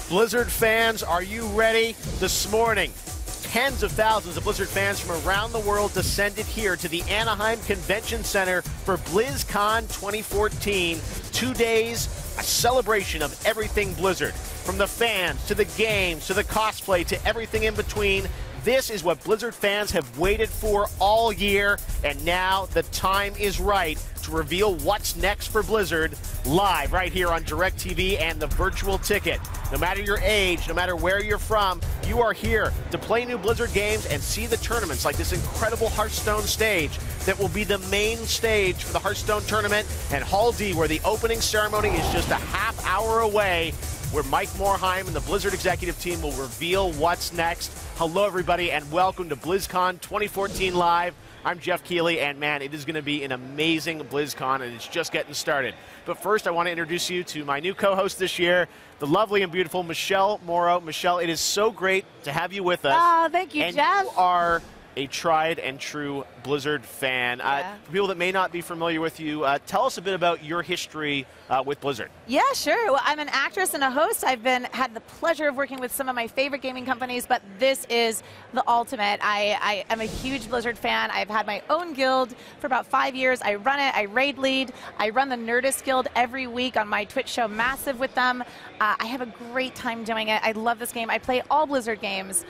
Blizzard fans, are you ready? This morning, tens of thousands of Blizzard fans from around the world descended here to the Anaheim Convention Center for BlizzCon 2014. 2 days, a celebration of everything Blizzard. From the fans, to the games, to the cosplay, to everything in between. This is what Blizzard fans have waited for all year, and now the time is right to reveal what's next for Blizzard live right here on DirecTV and the virtual ticket. No matter your age, no matter where you're from, you are here to play new Blizzard games and see the tournaments like this incredible Hearthstone stage that will be the main stage for the Hearthstone tournament, and Hall D, where the opening ceremony is just a half hour away, where Mike Morhaime and the Blizzard executive team will reveal what's next. Hello, everybody, and welcome to BlizzCon 2014 Live. I'm Jeff Keighley, and man, it is going to be an amazing BlizzCon, and it's just getting started. But first, I want to introduce you to my new co-host this year, the lovely and beautiful Michelle Morrow. Michelle, it is so great to have you with us. Oh, thank you, and Jeff. You are a tried and true Blizzard fan. Yeah. For people that may not be familiar with you, tell us a bit about your history with Blizzard. Yeah, sure. Well, I'm an actress and a host. I've had the pleasure of working with some of my favorite gaming companies, but this is the ultimate. I am a huge Blizzard fan. I've had my own guild for about 5 years. I run it. I raid lead. I run the Nerdist Guild every week on my Twitch show, Massive, with them. I have a great time doing it. I love this game. I play all Blizzard games,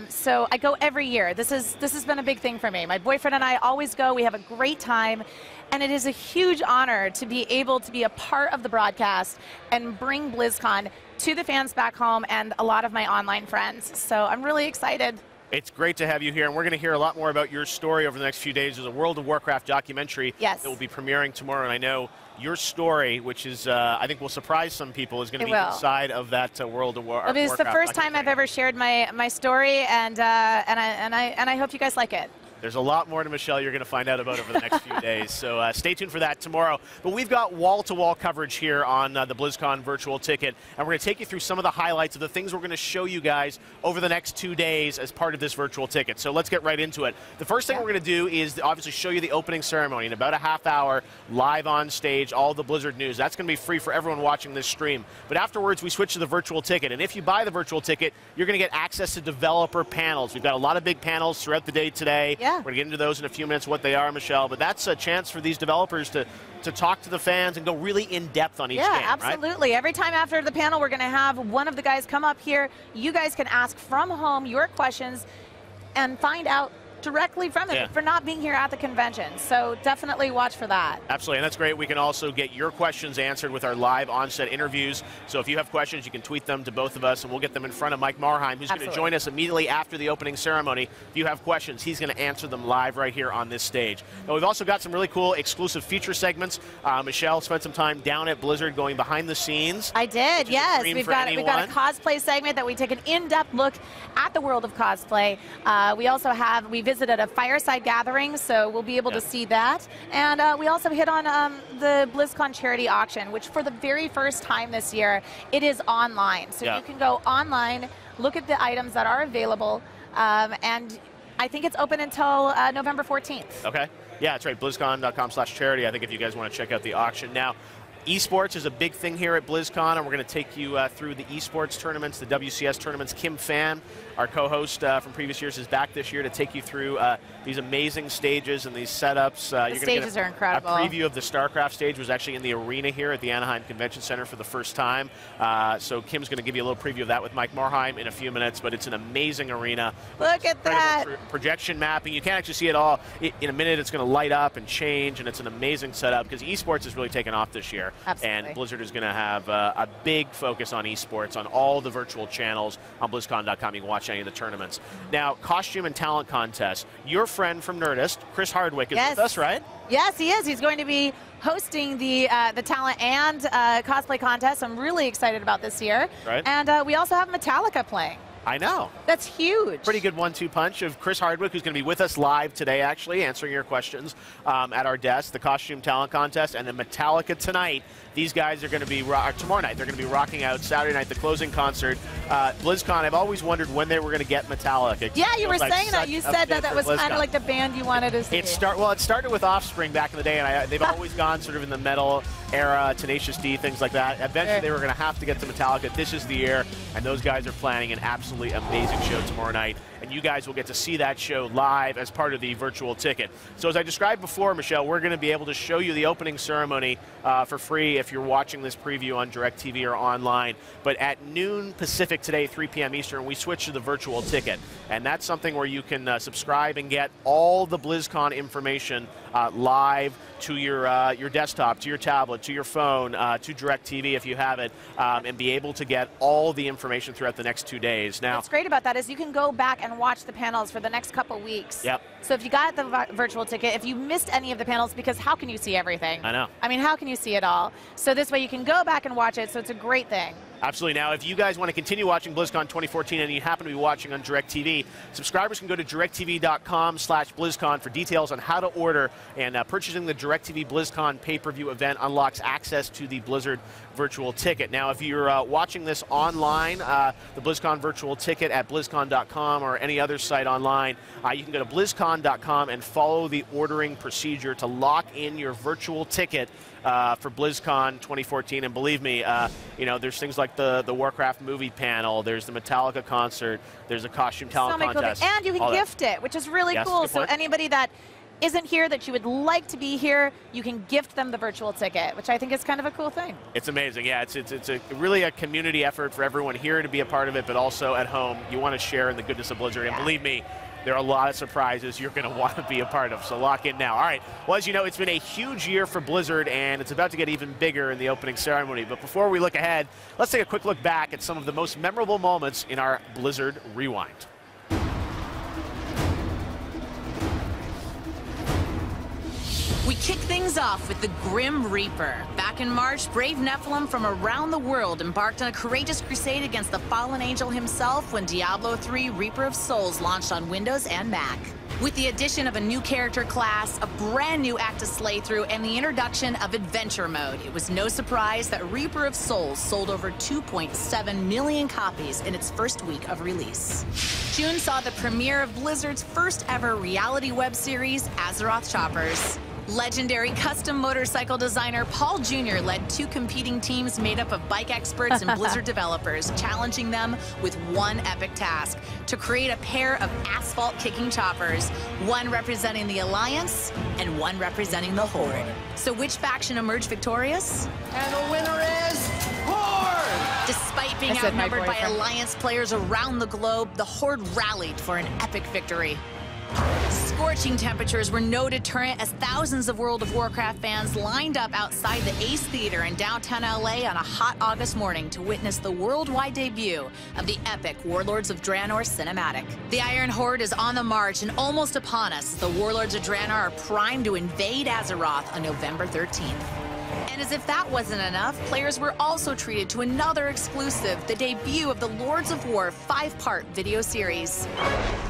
so I go every year. This has been a big thing for me. My boyfriend and I always go. We have a great time. And it is a huge honor to be able to be a part of the broadcast and bring BlizzCon to the fans back home and a lot of my online friends. So I'm really excited. It's great to have you here, and we're going to hear a lot more about your story over the next few days. There's a World of Warcraft documentary that will be premiering tomorrow, and I know your story, which is, I think will surprise some people, is going to be inside of that World of Warcraft. It's the first time I've ever shared my story, and I hope you guys like it. There's a lot more to Michelle you're going to find out about over the next few days, so stay tuned for that tomorrow. But we've got wall-to-wall coverage here on the BlizzCon virtual ticket, and we're going to take you through some of the highlights of the things we're going to show you guys over the next 2 days as part of this virtual ticket. So let's get right into it. The first thing we're going to do is obviously show you the opening ceremony in about a half hour, live on stage, all the Blizzard news. That's going to be free for everyone watching this stream. But afterwards, we switch to the virtual ticket, and if you buy the virtual ticket, you're going to get access to developer panels. We've got a lot of big panels throughout the day today. Yeah. We're going to get into those in a few minutes, what they are, Michelle, but that's a chance for these developers to talk to the fans and go really in-depth on each game, absolutely. Right? Every time after the panel, we're going to have one of the guys come up here. You guys can ask from home your questions and find out directly from them for not being here at the convention. So definitely watch for that. Absolutely, and that's great. We can also get your questions answered with our live on-set interviews. So if you have questions, you can tweet them to both of us, and we'll get them in front of Mike Morhaime, who's going to join us immediately after the opening ceremony. If you have questions, he's going to answer them live right here on this stage. Now, we've also got some really cool exclusive feature segments. Michelle spent some time down at Blizzard going behind the scenes. I did, yes. We've got a cosplay segment that we take an in-depth look at the world of cosplay. We visited a fireside gathering, so we'll be able to see that. And we also hit on the BlizzCon charity auction, which for the very first time this year, it is online. So you can go online, look at the items that are available, and I think it's open until November 14th. Okay. Yeah, that's right, BlizzCon.com/charity, I think, if you guys want to check out the auction. Now, Esports is a big thing here at BlizzCon, and we're going to take you through the Esports tournaments, the WCS tournaments. Kim Pham, our co-host from previous years, is back this year to take you through these amazing stages and these setups. The stages are incredible. A preview of the StarCraft stage was actually in the arena here at the Anaheim Convention Center for the first time. So Kim's going to give you a little preview of that with Mike Morhaime in a few minutes, but it's an amazing arena. Look at that. Projection mapping. You can't actually see it all. In a minute, it's going to light up and change, and it's an amazing setup because Esports has really taken off this year. Absolutely. And Blizzard is going to have a big focus on esports on all the virtual channels on BlizzCon.com. You can watch any of the tournaments. Now, costume and talent contest. Your friend from Nerdist, Chris Hardwick, is with us, right? Yes, he is. He's going to be hosting the talent and cosplay contest. I'm really excited about this year. Right. And we also have Metallica playing. I know. That's huge. Pretty good 1-2 punch of Chris Hardwick, who's going to be with us live today, actually, answering your questions at our desk, the Costume Talent Contest, and then Metallica tonight. These guys are going to be, tomorrow night, they're going to be rocking out Saturday night, the closing concert BlizzCon, I've always wondered when they were going to get Metallica. Yeah, you were saying that. You said that was kind of like the band you wanted to see. It started with Offspring back in the day, and they've always gone sort of in the metal era, Tenacious D, things like that. Eventually, they were going to have to get to Metallica. This is the year, and those guys are planning an absolutely amazing show tomorrow night, and you guys will get to see that show live as part of the virtual ticket. So as I described before, Michelle, we're going to be able to show you the opening ceremony for free if you're watching this preview on DirecTV or online. But at noon Pacific today, 3 p.m. Eastern, we switch to the virtual ticket, and that's something where you can subscribe and get all the BlizzCon information live to your desktop, to your tablet, to your phone, to DirecTV if you have it, and be able to get all the information throughout the next 2 days. Now, what's great about that is you can go back and watch the panels for the next couple weeks. Yep. So if you got the virtual ticket, if you missed any of the panels, because how can you see everything? I know. I mean, how can you see it all? So this way you can go back and watch it, so it's a great thing. Absolutely. Now, if you guys want to continue watching BlizzCon 2014 and you happen to be watching on DirecTV, subscribers can go to directv.com/BlizzCon for details on how to order, and purchasing the DirecTV BlizzCon pay-per-view event unlocks access to the Blizzard virtual ticket. Now, if you're watching this online, the BlizzCon virtual ticket at BlizzCon.com or any other site online, you can go to BlizzCon.com and follow the ordering procedure to lock in your virtual ticket for BlizzCon 2014. And believe me, you know, there's things like the Warcraft movie panel, there's the Metallica concert, there's a costume talent contest. Cool. And you can gift it, which is really cool. So anybody that isn't here that you would like to be here, you can gift them the virtual ticket, which I think is kind of a cool thing. It's amazing. Yeah, it's really a community effort for everyone here to be a part of it, but also at home, you want to share in the goodness of Blizzard. And believe me, there are a lot of surprises you're going to want to be a part of, so lock in now. All right, well, as you know, it's been a huge year for Blizzard, and it's about to get even bigger in the opening ceremony. But before we look ahead, let's take a quick look back at some of the most memorable moments in our Blizzard Rewind. We kick things off with the Grim Reaper. Back in March, brave Nephilim from around the world embarked on a courageous crusade against the fallen angel himself when Diablo III Reaper of Souls launched on Windows and Mac. With the addition of a new character class, a brand new act to slay through, and the introduction of Adventure Mode, it was no surprise that Reaper of Souls sold over 2.7 million copies in its first week of release. June saw the premiere of Blizzard's first ever reality web series, Azeroth Choppers. Legendary custom motorcycle designer Paul Jr. led 2 competing teams made up of bike experts and Blizzard developers, challenging them with one epic task: to create a pair of asphalt-kicking choppers, one representing the Alliance and one representing the Horde. So which faction emerged victorious? And the winner is Horde! Despite being outnumbered by Alliance players around the globe, the Horde rallied for an epic victory. Scorching temperatures were no deterrent as thousands of World of Warcraft fans lined up outside the Ace Theater in downtown LA on a hot August morning to witness the worldwide debut of the epic Warlords of Draenor cinematic. The Iron Horde is on the march and almost upon us as the Warlords of Draenor are primed to invade Azeroth on November 13th. And as if that wasn't enough, players were also treated to another exclusive, the debut of the Lords of War 5-part video series.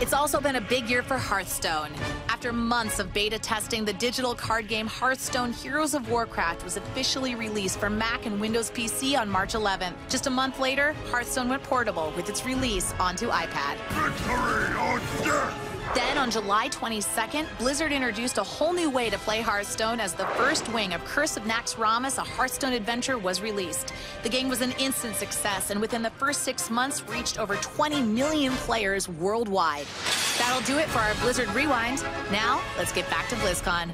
It's also been a big year for Hearthstone. After months of beta testing, the digital card game Hearthstone Heroes of Warcraft was officially released for Mac and Windows PC on March 11th. Just a month later, Hearthstone went portable with its release onto iPad. Victory or death! Then, on July 22nd, Blizzard introduced a whole new way to play Hearthstone as the first wing of Curse of Naxxramas, a Hearthstone adventure, was released. The game was an instant success, and within the first 6 months, reached over 20 million players worldwide. That'll do it for our Blizzard Rewind. Now, let's get back to BlizzCon.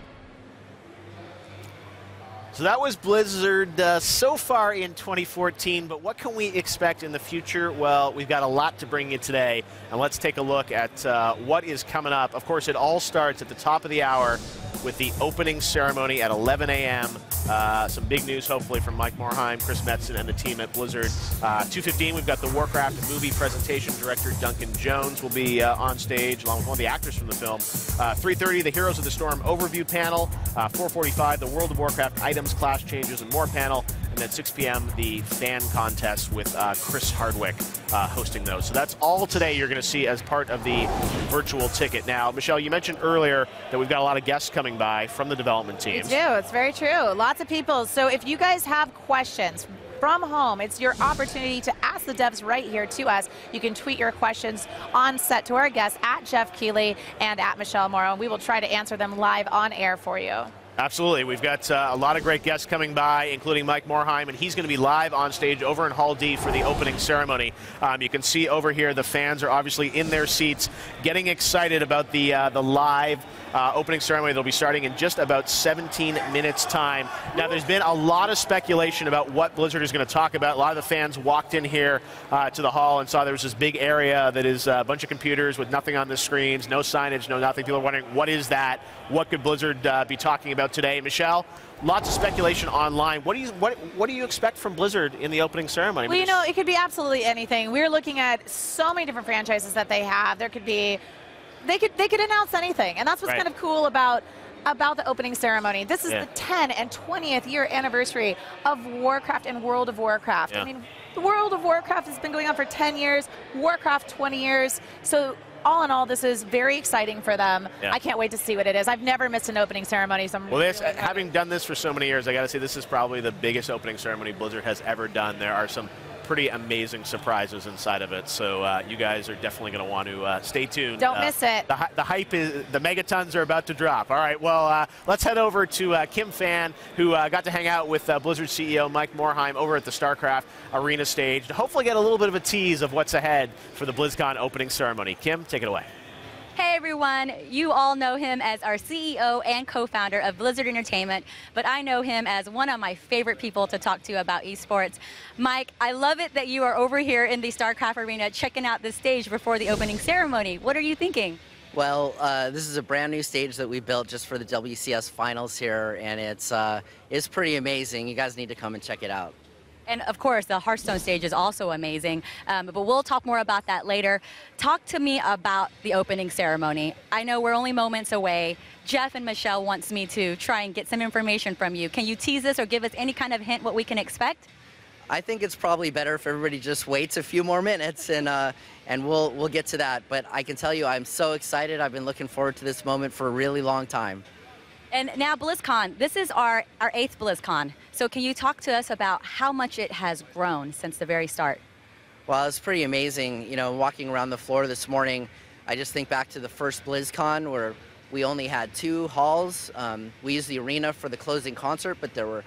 So that was Blizzard so far in 2014, but what can we expect in the future? Well, we've got a lot to bring you today, and let's take a look at what is coming up. Of course, it all starts at the top of the hour with the opening ceremony at 11 a.m. Some big news, hopefully, from Mike Morhaime, Chris Metzen, and the team at Blizzard. 2:15, we've got the Warcraft movie presentation. Director Duncan Jones will be on stage, along with one of the actors from the film. 3:30, the Heroes of the Storm overview panel. 4:45, the World of Warcraft items, class changes, and more panel. And then 6 p.m., the fan contest with Chris Hardwick hosting those. So that's all today you're going to see as part of the virtual ticket. Now, Michelle, you mentioned earlier that we've got a lot of guests coming by from the development teams. We do. It's very true. Lots of people. So if you guys have questions, from home. It's your opportunity to ask the devs right here to us. You can tweet your questions on set to our guests at Jeff Keighley and at Michelle Morrow, and we will try to answer them live on air for you. Absolutely. We've got a lot of great guests coming by, including Mike Morhaime, and he's going to be live on stage over in Hall D for the opening ceremony. You can see over here the fans are obviously in their seats, getting excited about the live opening ceremony. They'll be starting in just about 17 minutes' time. Now, there's been a lot of speculation about what Blizzard is going to talk about. A lot of the fans walked in here to the hall and saw there was this big area that is a bunch of computers with nothing on the screens, no signage, no nothing. People are wondering, what is that? What could Blizzard be talking about today? Michelle, lots of speculation online. What do you expect from Blizzard in the opening ceremony? Well, you know, it could be absolutely anything. We're looking at so many different franchises that they have. There could be, they could announce anything, and that's what's kind of cool about the opening ceremony. This is the 10 and 20th year anniversary of Warcraft and World of Warcraft. I mean, the World of Warcraft has been going on for 10 years, Warcraft 20 years. So all in all, this is very exciting for them. I can't wait to see what it is. I've never missed an opening ceremony. So having done this for so many years, I got to say this is probably the biggest opening ceremony Blizzard has ever done. There are some pretty amazing surprises inside of it, so you guys are definitely going to want to stay tuned. Don't miss it. The hype is, the megatons are about to drop. All right, well, let's head over to Kim Fan, who got to hang out with Blizzard CEO Mike Morhaime over at the StarCraft Arena stage to hopefully get a little bit of a tease of what's ahead for the BlizzCon opening ceremony. Kim, take it away. Hey everyone, you all know him as our CEO and co-founder of Blizzard Entertainment, but I know him as one of my favorite people to talk to about esports. Mike, I love it that you are over here in the StarCraft Arena checking out the stage before the opening ceremony. What are you thinking? Well, this is a brand new stage that we built just for the WCS finals here, and it's pretty amazing. You guys need to come and check it out. And of course, the Hearthstone stage is also amazing, but we'll talk more about that later. Talk to me about the opening ceremony. I know we're only moments away. Jeff and Michelle wants me to try and get some information from you. Can you tease us or give us any kind of hint what we can expect? I think it's probably better if everybody just waits a few more minutes, and we'll get to that. But I can tell you, I'm so excited. I've been looking forward to this moment for a really long time. And now BlizzCon, this is our 8th BlizzCon. So can you talk to us about how much it has grown since the very start? Well, it's pretty amazing. You know, walking around the floor this morning, I just think back to the first BlizzCon where we only had 2 halls. We used the arena for the closing concert, but there were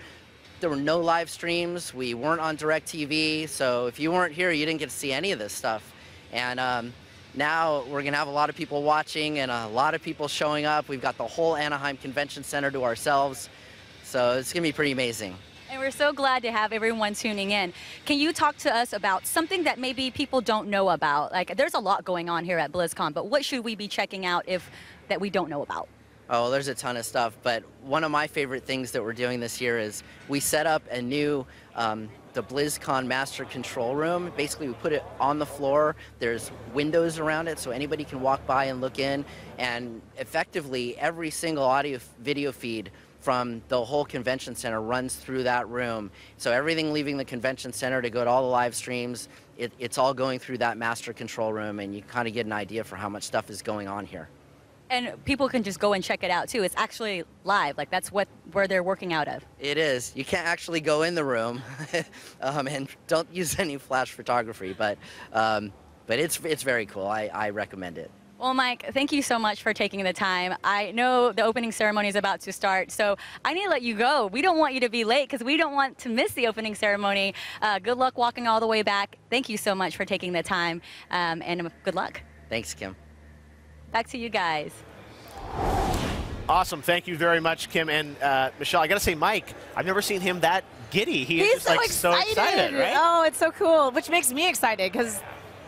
no live streams. We weren't on DirecTV, so if you weren't here, you didn't get to see any of this stuff. And now we're going to have a lot of people watching and a lot of people showing up. We've got the whole Anaheim Convention Center to ourselves, so it's going to be pretty amazing. And we're so glad to have everyone tuning in. Can you talk to us about something that maybe people don't know about? Like, there's a lot going on here at BlizzCon, but what should we be checking out that we don't know about? Oh, there's a ton of stuff, but one of my favorite things that we're doing this year is we set up a new the BlizzCon Master Control Room. Basically, we put it on the floor. There's windows around it, so anybody can walk by and look in. And effectively, every single audio-video feed from the whole convention center runs through that room. So everything leaving the convention center to go to all the live streams, it's all going through that Master Control Room, and you kind of get an idea for how much stuff is going on here. And people can just go and check it out too. It's actually live, like that's where they're working out of. It is. You can't actually go in the room, and don't use any flash photography, but it's very cool. I recommend it. Well, Mike, thank you so much for taking the time. I know the opening ceremony is about to start, so I need to let you go. We don't want you to be late because we don't want to miss the opening ceremony. Good luck walking all the way back. Thank you so much for taking the time, and good luck. Thanks, Kim. Back to you guys. Awesome. Thank you very much, Kim. And Michelle, I got to say, Mike, I've never seen him that giddy. He's just, so excited, right? Oh, it's so cool, which makes me excited because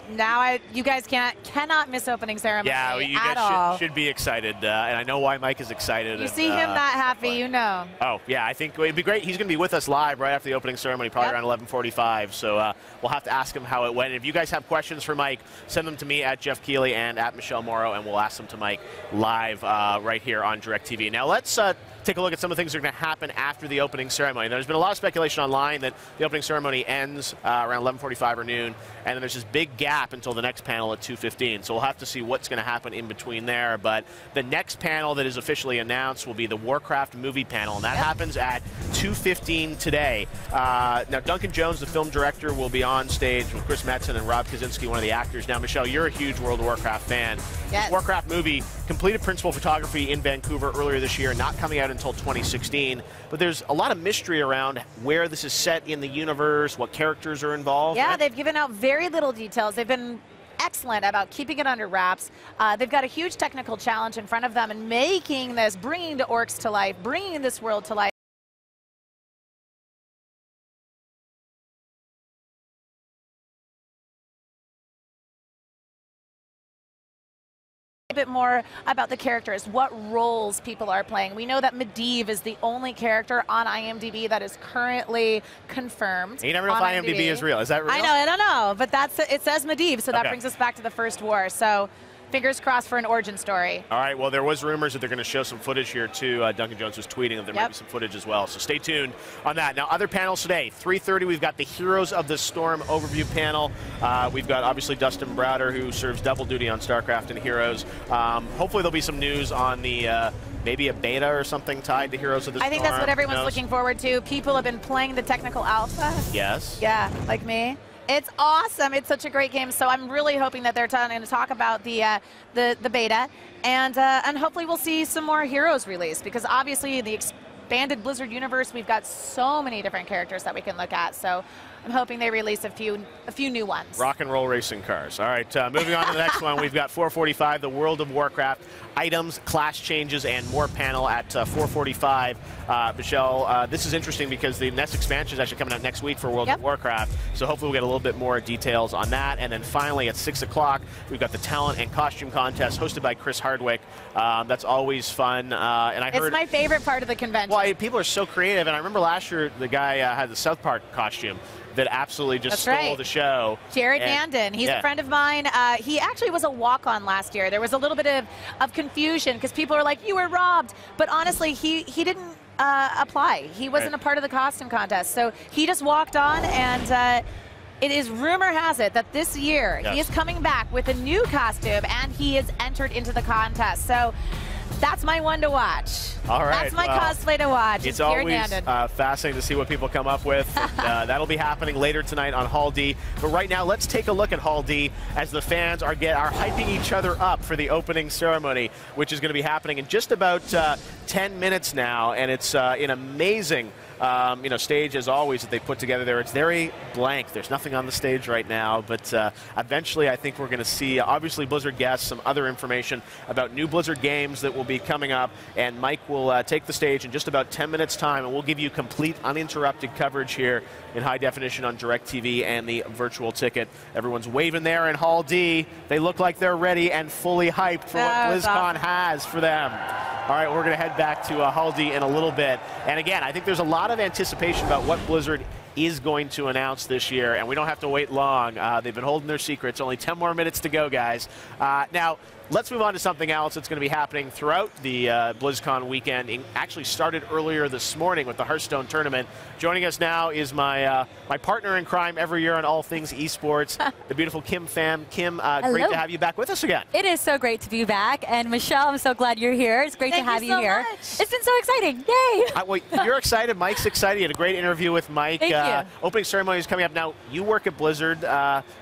now you guys cannot miss opening ceremony you at guys all. should be excited, and I know why Mike is excited. You see him that happy, you know. Oh, yeah, I think it'd be great. He's going to be with us live right after the opening ceremony, probably around 11:45, so we'll have to ask him how it went. And if you guys have questions for Mike, send them to me at Jeff Keighley and at Michelle Morrow, and we'll ask them to Mike live right here on DirecTV. Now let's take a look at some of the things that are going to happen after the opening ceremony. There's been a lot of speculation online that the opening ceremony ends around 11:45 or noon, and then there's this big gap until the next panel at 2:15. So we'll have to see what's going to happen in between there. But the next panel that is officially announced will be the Warcraft movie panel, and that happens at 2:15 today. Now, Duncan Jones, the film director, will be on stage with Chris Metzen and Rob Kaczynski, one of the actors. Now, Michelle, you're a huge World of Warcraft fan. Yes. Warcraft movie completed principal photography in Vancouver earlier this year, not coming out until 2016. But there's a lot of mystery around where this is set in the universe, what characters are involved. Yeah, right? they've given out very little details. They've been excellent about keeping it under wraps. They've got a huge technical challenge in front of them and making this, bringing the orcs to life, bringing this world to life. Bit more about the characters, what roles people are playing. We know that Medivh is the only character on IMDb that is currently confirmed. You never know if IMDb is real. Is that real? I don't know, but it says Medivh, so that brings us back to the First War. So fingers crossed for an origin story. All right, well, there was rumors that they're going to show some footage here, too. Duncan Jones was tweeting that there might be some footage as well, so stay tuned on that. Now, other panels today, 3:30, we've got the Heroes of the Storm overview panel. We've got, obviously, Dustin Browder, who serves double duty on StarCraft and Heroes. Hopefully there'll be some news on the maybe a beta or something tied to Heroes of the Storm. I think that's what everyone's looking forward to. People have been playing the technical alpha. Yes. Yeah, like me. It's awesome. It's such a great game. So I'm really hoping that they're going to talk about the beta, and hopefully we'll see some more heroes released, because obviously the expanded Blizzard universe, we've got so many different characters that we can look at. So I'm hoping they release a few new ones. Rock and roll racing cars. All right, moving on to the next one. We've got 4:45, the World of Warcraft items, class changes, and more panel at 4:45. Michelle, this is interesting because the next expansion is actually coming out next week for World of Warcraft. So hopefully we'll get a little bit more details on that. And then finally at 6 o'clock, we've got the talent and costume contest hosted by Chris Hardwick. That's always fun. And I heard it's my favorite part of the convention. Well, people are so creative. And I remember last year the guy had the South Park costume that absolutely just stole the show. Jared Mandan, he's a friend of mine. He actually was a walk-on last year. There was a little bit of confusion because people were like, you were robbed. But honestly, he didn't apply. He wasn't a part of the costume contest. So he just walked on, and it is, rumor has it, that this year he is coming back with a new costume, and he is entered into the contest. So that's my one to watch. All right. That's my cosplay to watch. It's always fascinating to see what people come up with. And, that'll be happening later tonight on Hall D. But right now, let's take a look at Hall D as the fans are hyping each other up for the opening ceremony, which is going to be happening in just about 10 minutes now. And it's an amazing stage, as always, that they put together there. It's very blank. There's nothing on the stage right now, but eventually I think we're going to see, obviously, Blizzard guests, some other information about new Blizzard games that will be coming up, and Mike will take the stage in just about 10 minutes' time, and we'll give you complete, uninterrupted coverage here in high definition on DirecTV and the virtual ticket. Everyone's waving there in Hall D. They look like they're ready and fully hyped for what BlizzCon has for them. All right, we're going to head back to Hall D in a little bit. And again, I think there's a lot of anticipation about what Blizzard is going to announce this year, and we don't have to wait long. They've been holding their secrets. Only 10 more minutes to go, guys. Now, let's move on to something else that's going to be happening throughout the BlizzCon weekend. It actually started earlier this morning with the Hearthstone tournament. Joining us now is my partner in crime every year on all things esports, the beautiful Kim Pham. Kim, great to have you back with us again. It is so great to be back. And Michelle, I'm so glad you're here. It's great to have you here. Much. It's been so exciting. Yay! Well, you're excited. Mike's excited. You had a great interview with Mike. Thank you. Opening ceremony is coming up. Now, you work at Blizzard,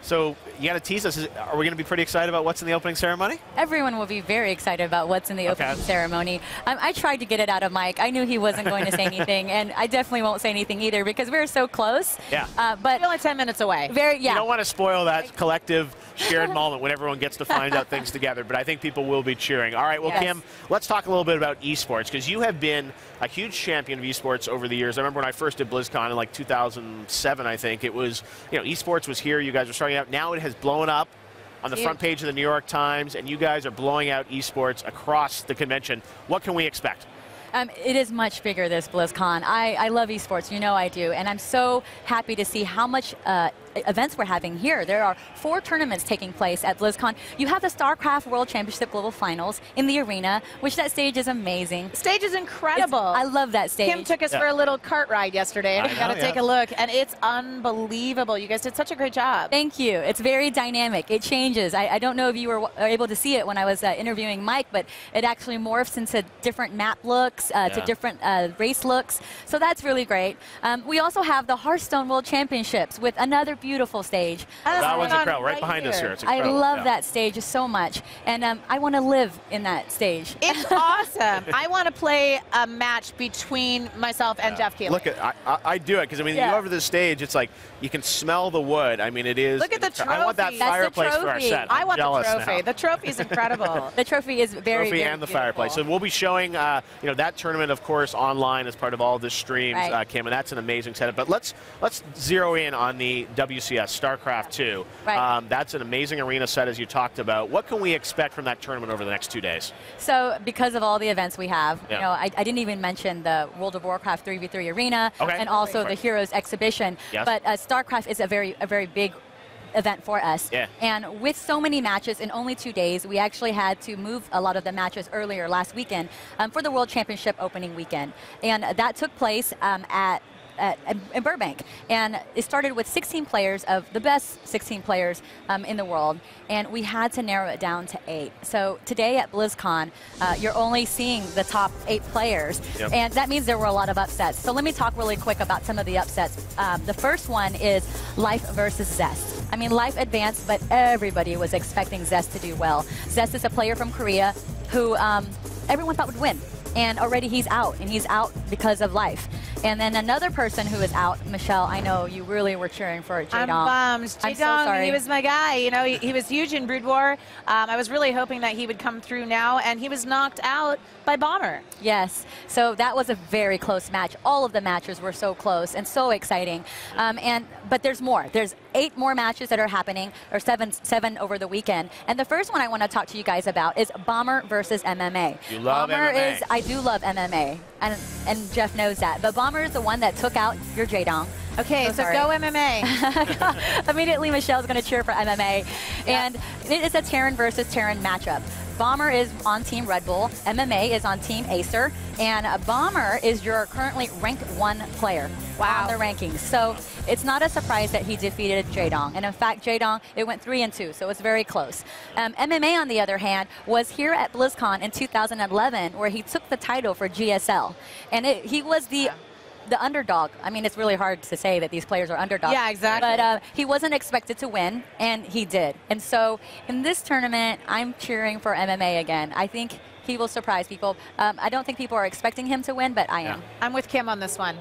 so you got to tease us. Are we going to be pretty excited about what's in the opening ceremony? Everyone will be very excited about what's in the opening ceremony. I tried to get it out of Mike. I knew he wasn't going to say anything, and I definitely won't say anything either because we're so close. Yeah. But we're only 10 minutes away. You don't want to spoil that collective shared moment when everyone gets to find out things together, but I think people will be cheering. All right, well, Kim, let's talk a little bit about esports, because you have been a huge champion of esports over the years. I remember when I first did BlizzCon in like 2007, I think. It was, esports was here. You guys were starting out. Now it has blown up on the front page of the New York Times, and you guys are blowing out esports across the convention. What can we expect? It is much bigger, this BlizzCon. I love esports, you know I do, and I'm so happy to see how much events we're having here. There are 4 tournaments taking place at BlizzCon. You have the StarCraft World Championship Global Finals in the arena, which that stage is amazing. Stage is incredible. I love that stage. Kim took us for a little cart ride yesterday, and we got to take a look, and it's unbelievable. You guys did such a great job. Thank you. It's very dynamic. It changes. I don't know if you were able to see it when I was interviewing Mike, but it actually morphs into different map looks, to different race looks. So that's really great. We also have the Hearthstone World Championships with another beautiful stage. That one's incredible, right behind us here. It's I incredible. love that stage so much, and I want to live in that stage. It's awesome. I want to play a match between myself and Jeff Keighley. Look, I do it because I mean, you go over this stage, it's like you can smell the wood. I mean, it is. Look at the trophy. I want that fireplace for our set. I want the trophy. Now. The trophy is incredible. The trophy is very, trophy very and the beautiful. fireplace. So we'll be showing, that tournament, of course, online as part of all the streams, Kim, and that's an amazing setup. But let's zero in on the WCS StarCraft 2. Right. That's an amazing arena set, as you talked about. What can we expect from that tournament over the next 2 days? So because of all the events we have, I didn't even mention the World of Warcraft 3v3 arena and also the Heroes exhibition. Yes. But StarCraft is a very big event for us. Yeah. And with so many matches in only 2 days, we actually had to move a lot of the matches earlier last weekend for the World Championship opening weekend. And that took place in Burbank, and it started with 16 players of the best 16 players in the world, and we had to narrow it down to 8. So today at BlizzCon, you're only seeing the top 8 players, and that means there were a lot of upsets. So let me talk really quick about some of the upsets. The first one is Life versus Zest. I mean, Life advanced, but everybody was expecting Zest to do well. Zest is a player from Korea who everyone thought would win, and already he's out, and he's out because of Life. And then another person who is out, Michelle, I know you really were cheering for Jaedong. I'm bummed. Jaedong, I'm so sorry. He was my guy. You know, he was huge in Brood War. I was really hoping that he would come through now, and he was knocked out by Bomber. Yes, so that was a very close match. All of the matches were so close and so exciting. But there's more. There's 8 more matches that are happening, or seven over the weekend. And the first one I want to talk to you guys about is Bomber versus MMA. You love Bomber MMA. I do love MMA, and Jeff knows that. But Bomber is the one that took out your Jaedong. Okay, so go MMA. Immediately, Michelle's going to cheer for MMA. And it is a Terran versus Terran matchup. Bomber is on Team Red Bull, MMA is on Team Acer, and Bomber is your currently ranked 1 player on the rankings. So it's not a surprise that he defeated Jaedong. And in fact, Jaedong, it went 3-2, so it's very close. MMA, on the other hand, was here at BlizzCon in 2011, where he took the title for GSL. And he was the underdog. I mean, it's really hard to say that these players are underdogs. Yeah, exactly. But he wasn't expected to win, and he did. And so in this tournament, I'm cheering for MMA again. I think he will surprise people. I don't think people are expecting him to win, but I am. I'm with Kim on this one.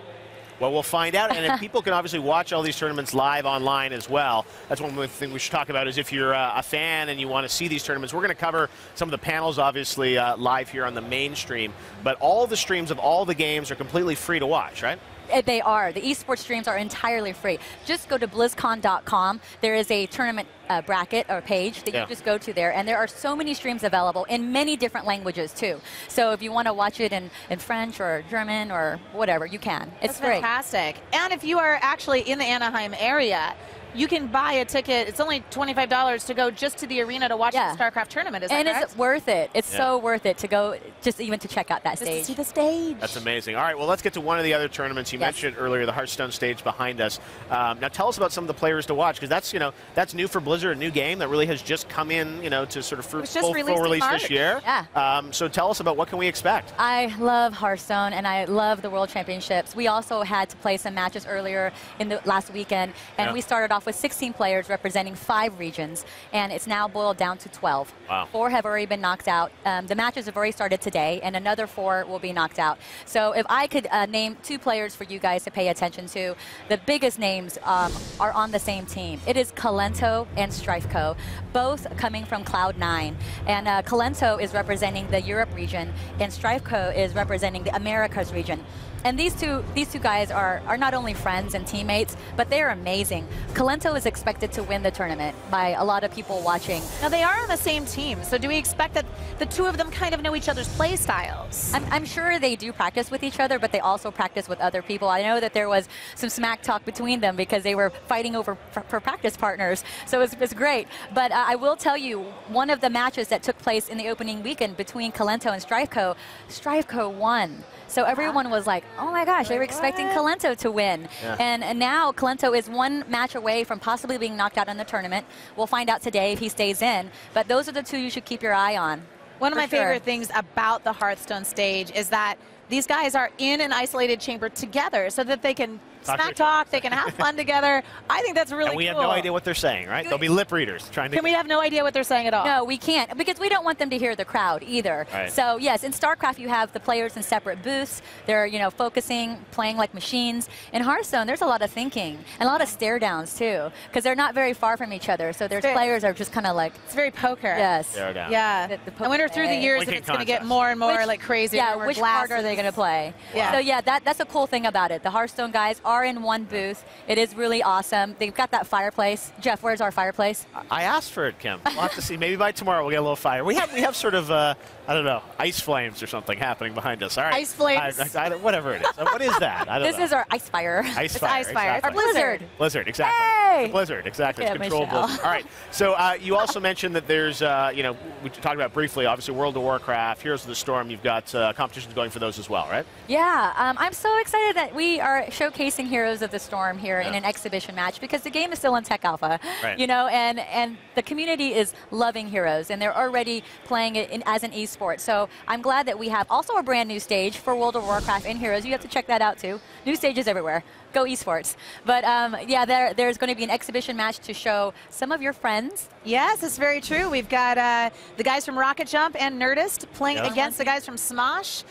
Well, we'll find out, and if people can obviously watch all these tournaments live online as well. That's one thing we should talk about, is if you're a fan and you want to see these tournaments. We're going to cover some of the panels, obviously, live here on the main stream, but all the streams of all the games are completely free to watch, right? They are. The esports streams are entirely free. Just go to BlizzCon.com. There is a tournament bracket or page that you just go to there, and there are so many streams available in many different languages too. So if you want to watch it in French or German or whatever, you can. It's That's fantastic. And if you are actually in the Anaheim area, you can buy a ticket. It's only $25 to go just to the arena to watch the StarCraft tournament. Is that correct? It's worth it. It's so worth it to go, just even to check out that stage. To see the stage. That's amazing. All right, well, let's get to one of the other tournaments. You mentioned earlier, the Hearthstone stage behind us. Now, tell us about some of the players to watch, because that's new for Blizzard, a new game that really has just come in, to sort of full release this year. Yeah. So tell us about what can we expect. I love Hearthstone, and I love the World Championships. We also had to play some matches earlier in the last weekend, and we started off with 16 players representing 5 regions, and it's now boiled down to 12. Wow. 4 have already been knocked out. The matches have already started today, and another 4 will be knocked out. So if I could name 2 players for you guys to pay attention to, the biggest names are on the same team. It is Kalento and Strifeco, both coming from Cloud9. And Kalento is representing the Europe region, and Strifeco is representing the Americas region. And these two guys are not only friends and teammates, but they're amazing. Kalento is expected to win the tournament by a lot of people watching. Now they are on the same team, so do we expect that the two of them kind of know each other's play styles? I'm sure they do practice with each other, but they also practice with other people. I know that there was some smack talk between them because they were fighting over for practice partners, so it's great. But I will tell you, one of the matches that took place in the opening weekend between Kalento and Strifeco won. So everyone was like, oh my gosh, they were expecting Kalento to win. Yeah. And now Kalento is one match away from possibly being knocked out in the tournament. We'll find out today if he stays in. But those are the two you should keep your eye on. One of my favorite things about the Hearthstone stage is that these guys are in an isolated chamber together so that they can smack talk, they can have fun together. I think that's really cool. And we have no idea what they're saying, right? They'll be lip readers trying to... Can we have no idea what they're saying at all? No, we can't, because we don't want them to hear the crowd either. Right. So yes, in StarCraft you have the players in separate booths. They're, you know, focusing, playing like machines. In Hearthstone, there's a lot of thinking and a lot of stare downs too, because they're not very far from each other. So there's players are just kind of like... It's very poker. Yes. Stare down. Yeah. I wonder through the years if it's going to get more and more like crazy. Yeah, which part are they going to play? Yeah. So yeah, that's a cool thing about it. The Hearthstone guys are in one booth. It is really awesome. They've got that fireplace. Jeff, where's our fireplace? I asked for it, Kim. We'll have to see. Maybe by tomorrow we'll get a little fire. We have sort of, I don't know, ice flames or something happening behind us. All right. Ice flames. Whatever it is. What is that? I don't know. This is our ice fire. Ice fire. Ice fire. Exactly. Our blizzard. Blizzard, exactly. Hey! The blizzard, exactly. Yeah, It's controlled blizzard. All right. So you also mentioned that there's, you know, we talked about briefly, obviously, World of Warcraft, Heroes of the Storm. You've got competitions going for those as well, right? Yeah. I'm so excited that we are showcasing Heroes of the Storm here in an exhibition match, because the game is still in tech alpha, you know, and the community is loving Heroes, and they're already playing it as an esport. So I'm glad that we have also a brand new stage for World of Warcraft in Heroes. You have to check that out too. New stages everywhere. Go esports. But yeah, there's going to be an exhibition match to show some of your friends. Yes, it's very true. We've got the guys from Rocket Jump and Nerdist playing against the guys from Smosh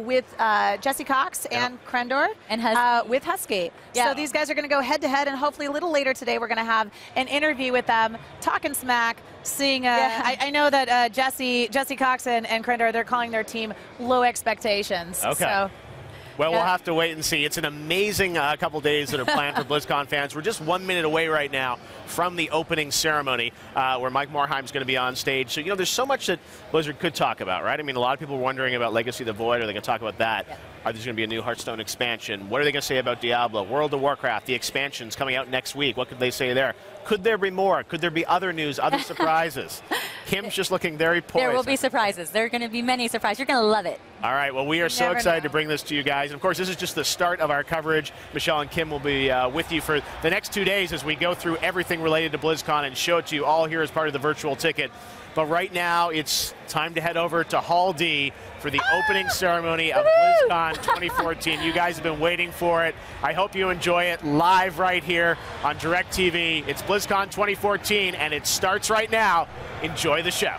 with Jesse Cox and Krendor and with Husky. Yeah. So these guys are going to go head to head, and hopefully a little later today we're going to have an interview with them, talking smack, seeing. I know that Jesse Cox and Krendor, they're calling their team Low Expectations. Okay. So, well, we'll have to wait and see. It's an amazing couple days that are planned for BlizzCon fans. We're just 1 minute away right now from the opening ceremony where Mike Morhaime is going to be on stage. So, you know, there's so much that Blizzard could talk about, right? I mean, a lot of people are wondering about Legacy of the Void. Are they going to talk about that? Yeah. Are there going to be a new Hearthstone expansion? What are they going to say about Diablo? World of Warcraft, the expansion's coming out next week. What could they say there? Could there be more? Could there be other news, other surprises? Kim's just looking very poised. There will be surprises. There are going to be many surprises. You're going to love it. All right. Well, we are so excited to bring this to you guys. And, of course, this is just the start of our coverage. Michelle and Kim will be with you for the next 2 days as we go through everything related to BlizzCon and show it to you all here as part of the virtual ticket. But right now, it's time to head over to Hall D for the opening ceremony of BlizzCon 2014. You guys have been waiting for it. I hope you enjoy it live right here on DirecTV. It's BlizzCon 2014, and it starts right now. Enjoy the show.